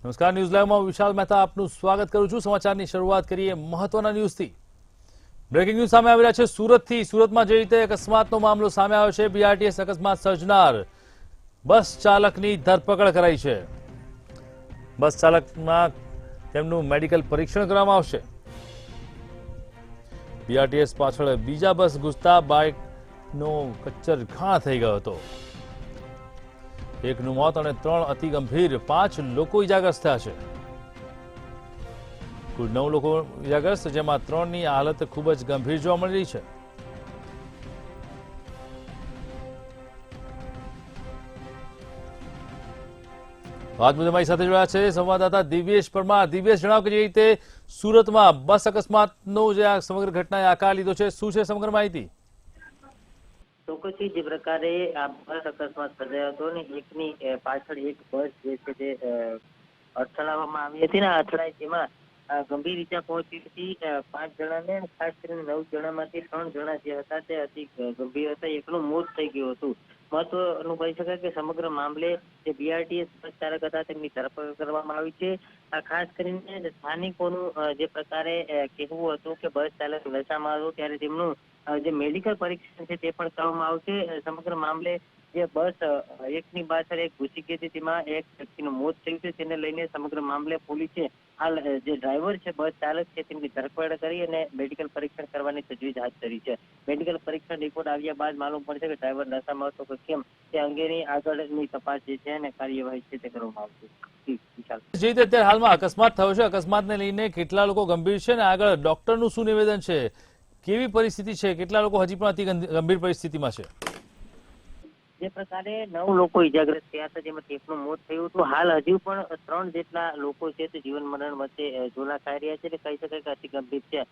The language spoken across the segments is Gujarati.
નમસ્કાર, ન્યૂઝ લાઈવમાં વિશાલ મહેતા આપનું સ્વાગત કરું છું। સમાચારની શરૂઆત કરીએ મહત્વના ન્યૂઝથી। બ્રેકિંગ ન્યૂઝ સામે આવી રહ્યા છે સુરતથી। સુરતમાં જે રીતે અકસ્માતનો મામલો સામે આવ્યો છે, બીઆરટીએસ અકસ્માત સર્જનાર બસ ચાલકની ધરપકડ કરાઈ છે। બસ ચાલકના તેમનું મેડિકલ પરીક્ષણ કરવામાં આવશે। બીઆરટીએસ પાછળ બીજા બસ ઘૂસતા બાઇકનો કચ્ચર ઘાણ થઈ ગયો હતો। એકનું મોત અને 3 અતિ ગંભીર, 5 લોકો ઇજાગ્રસ્ત થયા છે। કુલ 9 લોકો ઇજાગ્રસ્ત, જેમાં 3ની હાલત ખૂબ જ ગંભીર જોવા મળી રહી છે। વાત મુજબ અમારી સાથે જોડાયા છે સંવાદદાતા દિવ્યેશ પરમાર। દિવ્યેશ, જણાવો કે જે રીતે સુરતમાં બસ અકસ્માતનો જે આ સમગ્ર ઘટનાએ આકાર લીધો છે, શું છે સમગ્ર માહિતી? ચોક્કસથી જે પ્રકારે આ બસ અકસ્માત સર્જાયો હતો ને એકની પાછળ એક બસ જે છે તે અથડાવવામાં આવી હતી ને અથડાઈ તેમાં ગંભીર ઈજા પહોંચી હતી 5 જણાને। ખાસ કરીને 9 જણામાંથી 3 જણા જે હતા તે અતિ ગંભીર હતા, એકનું મોત થઈ ગયું હતું। મહત્વનું કહી શકાય કે સમગ્ર મામલે જે બીઆરટીએસ બસ ચાલક હતા તેમની ધરપકડ કરવામાં આવી છે। ખાસ કરીને સ્થાનિકોનું જે પ્રકારે કહેવું હતું કે બસ ચાલક નશામાં હતો ત્યારે તેમનું જે મેડિકલ પરીક્ષણ છે તે પણ કરવામાં આવશે। સમગ્ર મામલે જે બસ એકની પાછળ એક ઘૂસી ગઈ હતી તેમાં એક વ્યક્તિનું મોત થયું છે, તેને લઈને સમગ્ર મામલે પોલીસે હાલ જે ડ્રાઈવર છે, બસ ચાલક છે, તેમની ધરપકડ કરી અને મેડિકલ પરીક્ષણ કરવાની તજવીજ હાથ ધરી છે। મેડિકલ પરીક્ષણ રિપોર્ટ આવ્યા બાદ માલુમ પડશે કે ડ્રાઈવર નશામાં હતો કે કેમ, તે અંગેની આગળની તપાસ જે છે અને કાર્યવાહી છે તે કરવામાં આવશે। જે રીતે અત્યારે હાલમાં અકસ્માત થયો છે, અકસ્માતને લઈને કેટલા લોકો ગંભીર છે અને આગળ ડોક્ટરનું શું નિવેદન છે, કેવી પરિસ્થિતિ છે, કેટલા લોકો હજી પણ અતિ ગંભીર પરિસ્થિતિમાં છે? જે પ્રકારે 9 લોકો ઇજાગ્રસ્ત થયા હતા, જેમાંથી એકનું મોત થયું હતું। હાલ હજુ પણ 3 જેટલા લોકો છે તે જીવન મરણ વચ્ચે ઝોલા ખાઈ રહ્યા છે, એટલે કહી શકાય કે અતિ ગંભીર છે।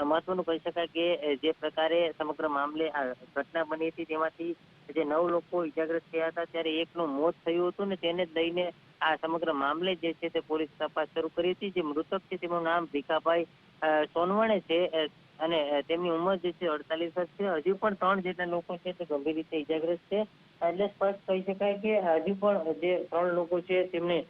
મહત્વનું કહી શકાય કે જે પ્રકારે સમગ્ર મામલે આ ઘટના બની હતી તેમાંથી જે 9 લોકો ઇજાગ્રસ્ત થયા હતા ત્યારે એકનું મોત થયું હતું ને તેને જ લઈને આ સમગ્ર મામલે જે છે તે પોલીસ તપાસ શરૂ કરી હતી। જે મૃતક છે તેમનું નામ ભીખાભાઈ સોનવણે છે અને તેમની ઉંમર જે છે 48 વર્ષ છે। હજુ પણ 3 જેટલા લોકો છે તે ગંભીર રીતે ઇજાગ્રસ્ત છે, એટલે સ્પષ્ટ કહી શકાય કે હજુ પણ જે 3 લોકો છે તેમને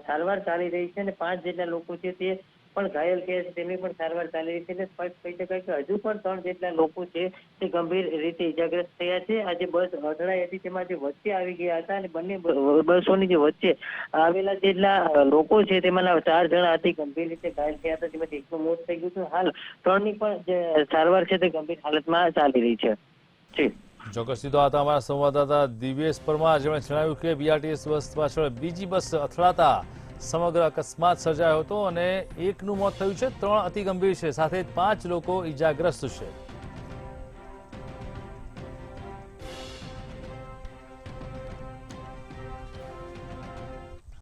સારવાર ચાલી રહી છે અને 5 જેટલા લોકો છે તે પણ ઘાયલ થયા છે, તેમની પણ સારવાર ચાલી રહી છે। એટલે સ્પષ્ટ કહી શકાય કે હજુ પણ 3 જેટલા લોકો છે તે ગંભીર રીતે ઇજાગ્રસ્ત થયા છે। આ જે બસ અથડાઈ હતી તેમાં જે વચ્ચે આવી ગયા હતા અને બંને બસોની જે વચ્ચે આવેલા જેટલા લોકો છે તેમાંના 4 જણા અતિ ગંભીર રીતે ઘાયલ થયા હતા, જેમાંથી એકનું મોત થઈ ગયું હતું। હાલ 3ની પણ જે સારવાર છે તે ગંભીર હાલતમાં ચાલી રહી છે। ચોક્કસ સીધો હતા અમારા સંવાદદાતા દિવ્યેશ પરમાર, જેમણે જણાવ્યું કે બીઆરટીએસ બસ પાછળ બીજી બસ અથડાતા સમગ્ર અકસ્માત સર્જાયો હતો અને એકનું મોત થયું છે, 3 અતિ ગંભીર છે, સાથે 5 લોકો ઇજાગ્રસ્ત છે।